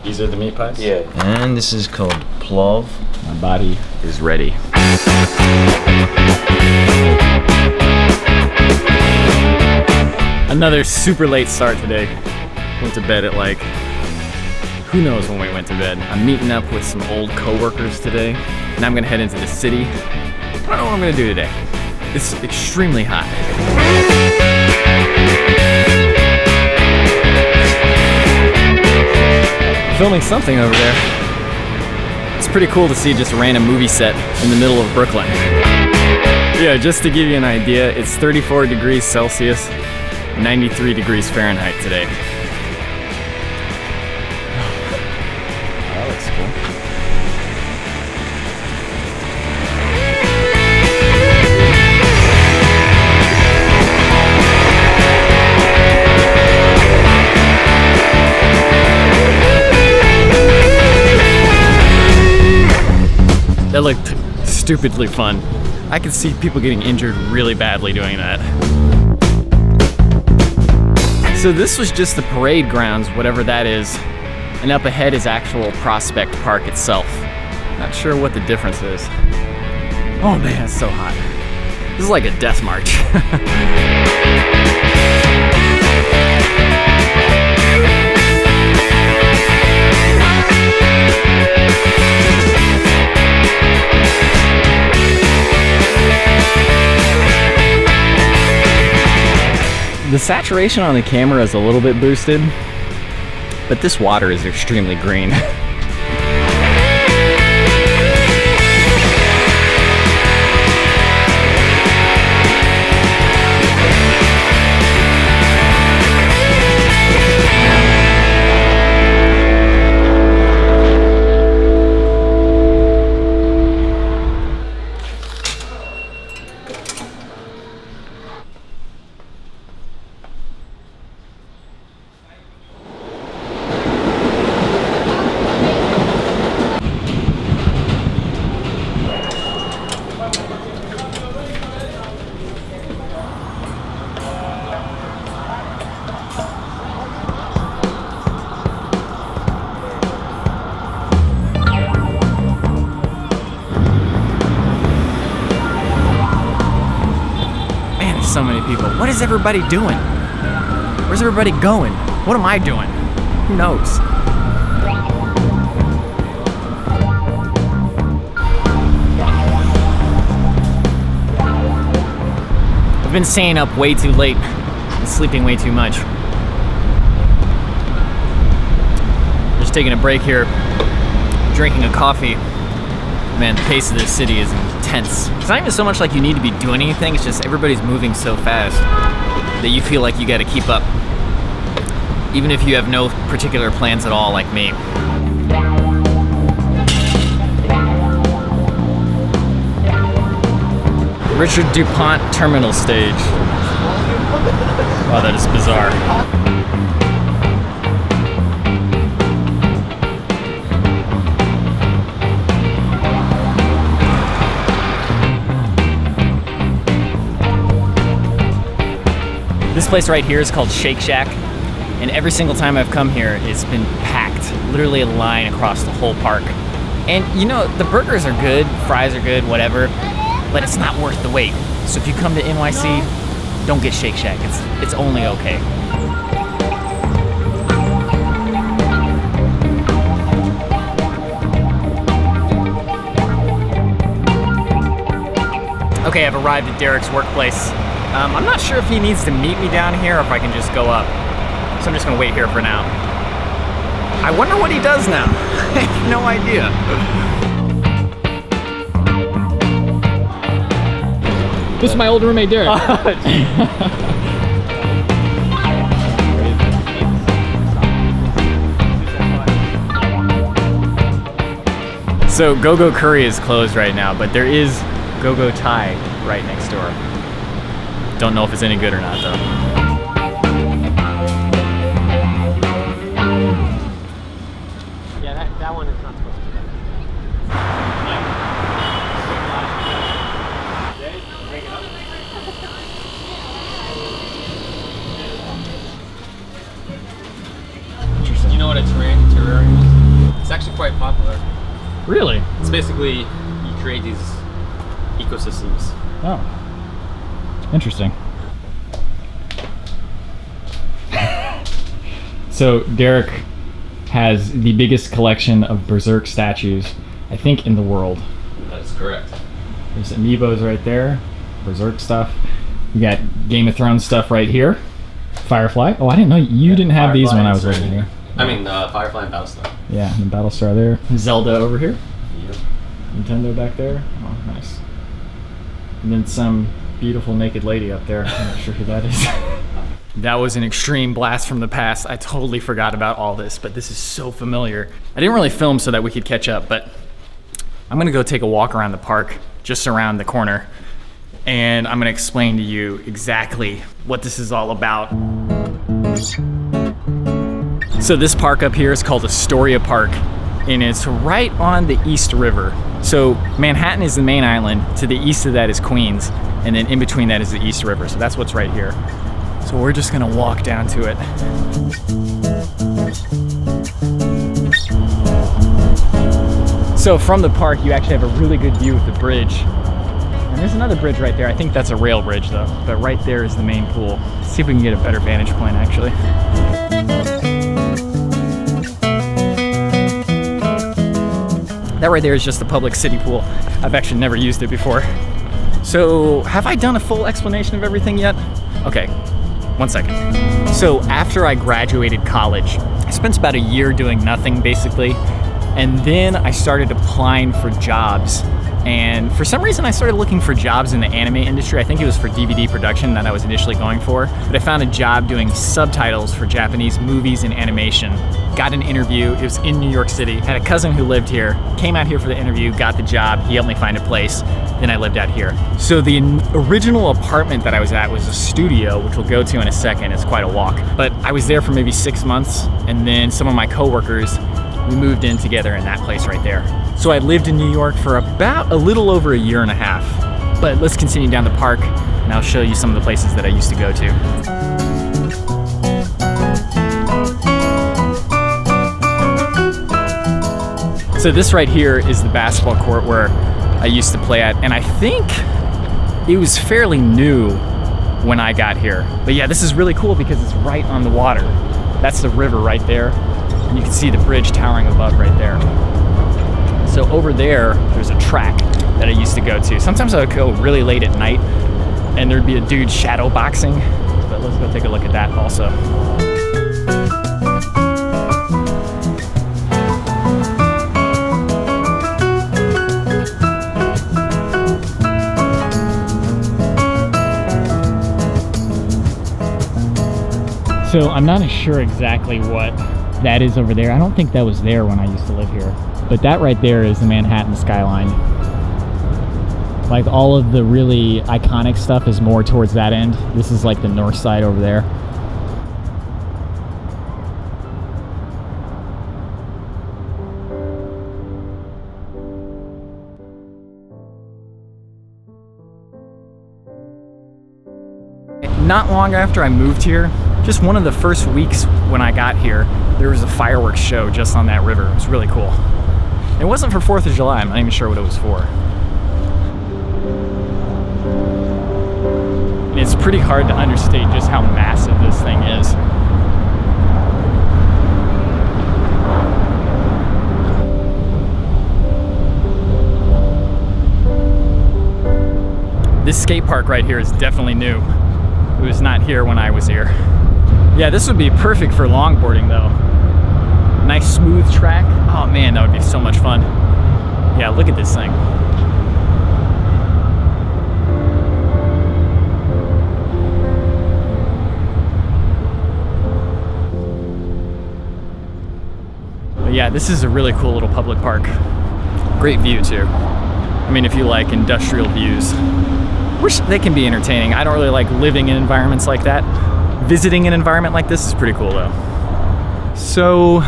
These are the meat pies? Yeah. And this is called plov. My body is ready. Another super late start today. Went to bed at like, who knows when we went to bed. I'm meeting up with some old coworkers today, and I'm gonna head into the city. I don't know what I'm gonna do today. It's extremely hot. Filming something over there. It's pretty cool to see just a random movie set in the middle of Brooklyn. Yeah, just to give you an idea, it's 34 degrees Celsius, 93 degrees Fahrenheit today. That looks cool. That looked stupidly fun. I could see people getting injured really badly doing that. So this was just the parade grounds, whatever that is, and up ahead is actual Prospect Park itself. Not sure what the difference is. Oh man, it's so hot. This is like a death march. The saturation on the camera is a little bit boosted, but this water is extremely green. So many people. What is everybody doing? Where's everybody going? What am I doing? Who knows? I've been staying up way too late and sleeping way too much. Just taking a break here, drinking a coffee. Man, the pace of this city is intense. It's not even so much like you need to be doing anything, it's just everybody's moving so fast that you feel like you gotta keep up. Even if you have no particular plans at all, like me. Richard DuPont Terminal Stage. Wow, that is bizarre. This place right here is called Shake Shack, and every single time I've come here, it's been packed. Literally a line across the whole park. And you know, the burgers are good, fries are good, whatever, but it's not worth the wait. So if you come to NYC, don't get Shake Shack. It's only okay. Okay, I've arrived at Derek's workplace. I'm not sure if he needs to meet me down here or if I can just go up. So I'm just gonna wait here for now. I wonder what he does now. I have no idea. This is my old roommate, Derek. So Go-Go Curry is closed right now, but there is Go-Go Thai right next door. Don't know if it's any good or not though. Yeah, that one is not supposed to be done. Interesting. You know what a terrarium is? actually quite popular. Really? It's basically you create these ecosystems. Oh, interesting. So Derek has the biggest collection of Berserk statues, I think, in the world. That's correct. There's amiibos right there, Berserk stuff. We got Game of Thrones stuff right here. Firefly. Oh, I didn't know you didn't have these when I was over here. I mean, Firefly and Battlestar. Yeah, and Battlestar there. Zelda over here. Yep. Nintendo back there. Oh, nice. And then some beautiful naked lady up there. I'm not sure who that is. That was an extreme blast from the past. I totally forgot about all this, but this is so familiar. I didn't really film so that we could catch up, but I'm gonna go take a walk around the park, just around the corner, and I'm gonna explain to you exactly what this is all about. So this park up here is called Astoria Park, and it's right on the East River. So Manhattan is the main island, to the east of that is Queens, and then in between that is the East River, so that's what's right here. So we're just gonna walk down to it. So from the park, you actually have a really good view of the bridge. And there's another bridge right there. I think that's a rail bridge though, but right there is the main pool. Let's see if we can get a better vantage point actually. That right there is just the public city pool. I've actually never used it before. So have I done a full explanation of everything yet? Okay. 1 second. So after I graduated college, I spent about a year doing nothing basically, and then I started applying for jobs. And for some reason I started looking for jobs in the anime industry. I think it was for DVD production that I was initially going for, but I found a job doing subtitles for Japanese movies and animation. Got an interview, it was in New York City. Had a cousin who lived here, came out here for the interview, got the job, he helped me find a place, then I lived out here. So the original apartment that I was at was a studio, which we'll go to in a second, it's quite a walk. But I was there for maybe 6 months, and then some of my coworkers, we moved in together in that place right there. So I lived in New York for about a little over a year and a half. But let's continue down the park, and I'll show you some of the places that I used to go to. So this right here is the basketball court where I used to play at, and I think it was fairly new when I got here. But yeah, this is really cool because it's right on the water. That's the river right there, and you can see the bridge towering above right there. So over there, there's a track that I used to go to. Sometimes I would go really late at night, and there'd be a dude shadow boxing, but let's go take a look at that also. So I'm not sure exactly what that is over there. I don't think that was there when I used to live here. But that right there is the Manhattan skyline. Like all of the really iconic stuff is more towards that end. This is like the north side over there. Not long after I moved here, just one of the first weeks when I got here, there was a fireworks show just on that river. It was really cool. It wasn't for 4th of July, I'm not even sure what it was for. And it's pretty hard to understate just how massive this thing is. This skate park right here is definitely new. It was not here when I was here. Yeah, this would be perfect for longboarding though. Nice smooth track. Oh man, that would be so much fun. Yeah, look at this thing. But yeah, this is a really cool little public park. Great view too. I mean, if you like industrial views, which they can be entertaining. I don't really like living in environments like that. Visiting an environment like this is pretty cool though. So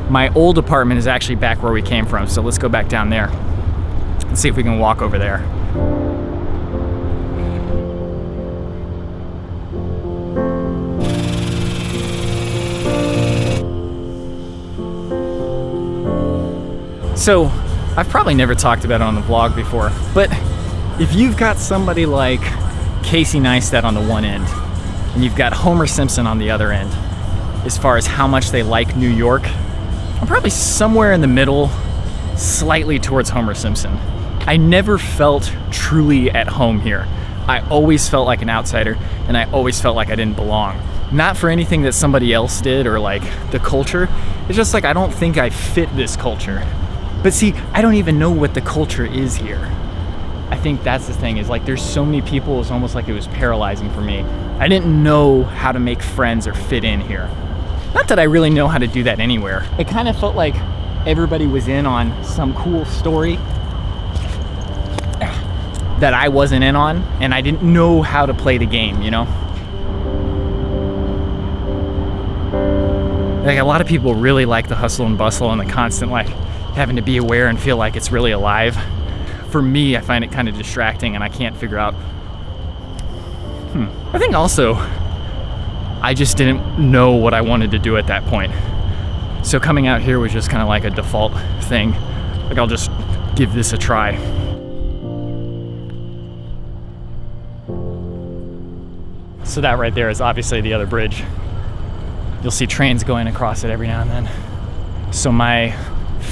my old apartment is actually back where we came from, so let's go back down there and see if we can walk over there. So, I've probably never talked about it on the vlog before, but if you've got somebody like Casey Neistat on the one end, and you've got Homer Simpson on the other end, as far as how much they like New York, I'm probably somewhere in the middle, slightly towards Homer Simpson. I never felt truly at home here. I always felt like an outsider, and I always felt like I didn't belong. Not for anything that somebody else did or like the culture. It's just like I don't think I fit this culture. But see, I don't even know what the culture is here. I think that's the thing, is like there's so many people, it's almost like it was paralyzing for me. I didn't know how to make friends or fit in here. Not that I really know how to do that anywhere. It kind of felt like everybody was in on some cool story that I wasn't in on, and I didn't know how to play the game, you know? Like a lot of people really like the hustle and bustle and the constant like having to be aware and feel like it's really alive. For me, I find it kind of distracting and I can't figure out. I think also, I just didn't know what I wanted to do at that point. So coming out here was just kind of like a default thing. Like I'll just give this a try. So that right there is obviously the other bridge. You'll see trains going across it every now and then. So my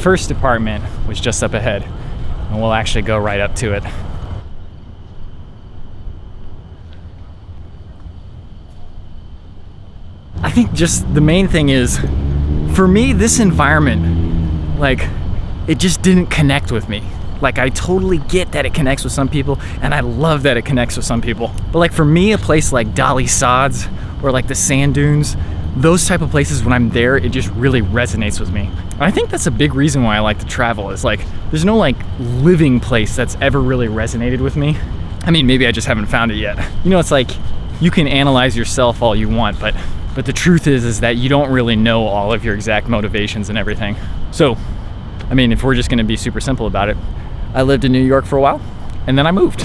first apartment was just up ahead, and we'll actually go right up to it. I think just the main thing is, for me, this environment, like, it just didn't connect with me. Like, I totally get that it connects with some people, and I love that it connects with some people. But like for me, a place like Dolly Sods or like the sand dunes, those type of places, when I'm there, it just really resonates with me. And I think that's a big reason why I like to travel, is like, there's no like living place that's ever really resonated with me. I mean, maybe I just haven't found it yet. You know, it's like, you can analyze yourself all you want, but the truth is that you don't really know all of your exact motivations and everything. So, I mean, if we're just gonna be super simple about it, I lived in New York for a while, and then I moved.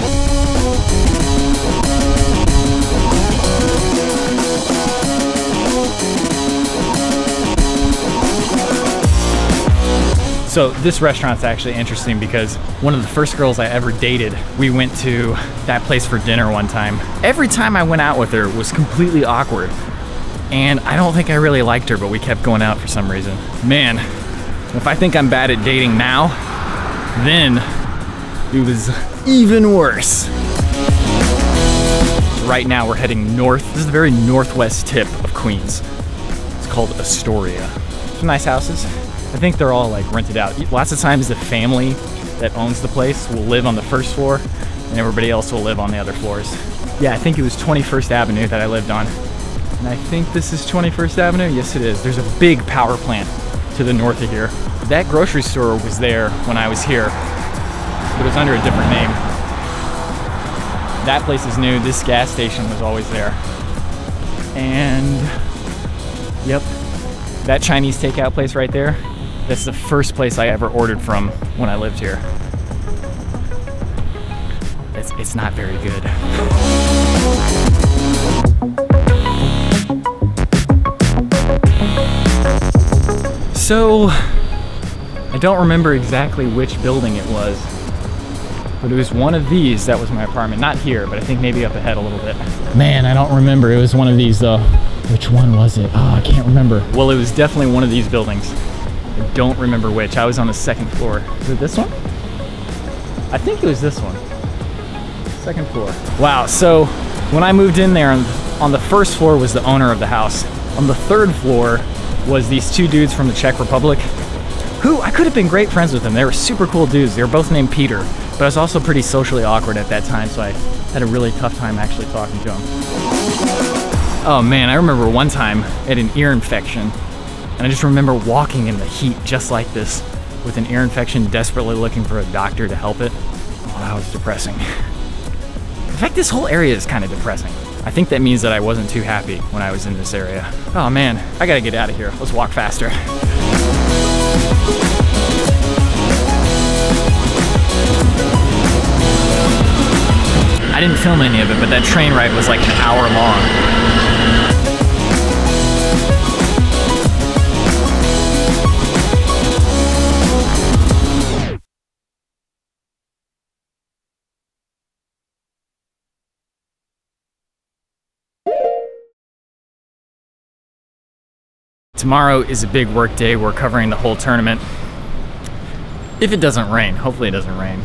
So this restaurant's actually interesting because one of the first girls I ever dated, we went to that place for dinner one time. Every time I went out with her was completely awkward. And I don't think I really liked her, but we kept going out for some reason. Man, if I think I'm bad at dating now, then it was even worse. Right now we're heading north. This is the very northwest tip of Queens. It's called Astoria. Some nice houses. I think they're all like rented out. Lots of times the family that owns the place will live on the first floor and everybody else will live on the other floors. Yeah, I think it was 21st Avenue that I lived on. And I think this is 21st Avenue. Yes, it is. There's a big power plant to the north of here. That grocery store was there when I was here, but it was under a different name. That place is new. This gas station was always there. And yep, that Chinese takeout place right there, that's the first place I ever ordered from when I lived here. It's not very good. So, I don't remember exactly which building it was, but it was one of these that was my apartment. Not here, but I think maybe up ahead a little bit. Man, I don't remember. It was one of these though. Which one was it? Oh, I can't remember. Well, it was definitely one of these buildings. I don't remember which. I was on the second floor. Was it this one? I think it was this one. Second floor. Wow, so when I moved in there, on the first floor was the owner of the house. On the third floor was these two dudes from the Czech Republic, who I could have been great friends with them. They were super cool dudes. They were both named Peter, but I was also pretty socially awkward at that time, so I had a really tough time actually talking to them. Oh man, I remember one time I had an ear infection, and I just remember walking in the heat just like this with an ear infection, desperately looking for a doctor to help it. Oh, that was depressing. In fact, this whole area is kind of depressing. I think that means that I wasn't too happy when I was in this area. Oh man, I gotta get out of here. Let's walk faster. I didn't film any of it, but that train ride was like an hour long. Tomorrow is a big work day. We're covering the whole tournament. If it doesn't rain, hopefully it doesn't rain.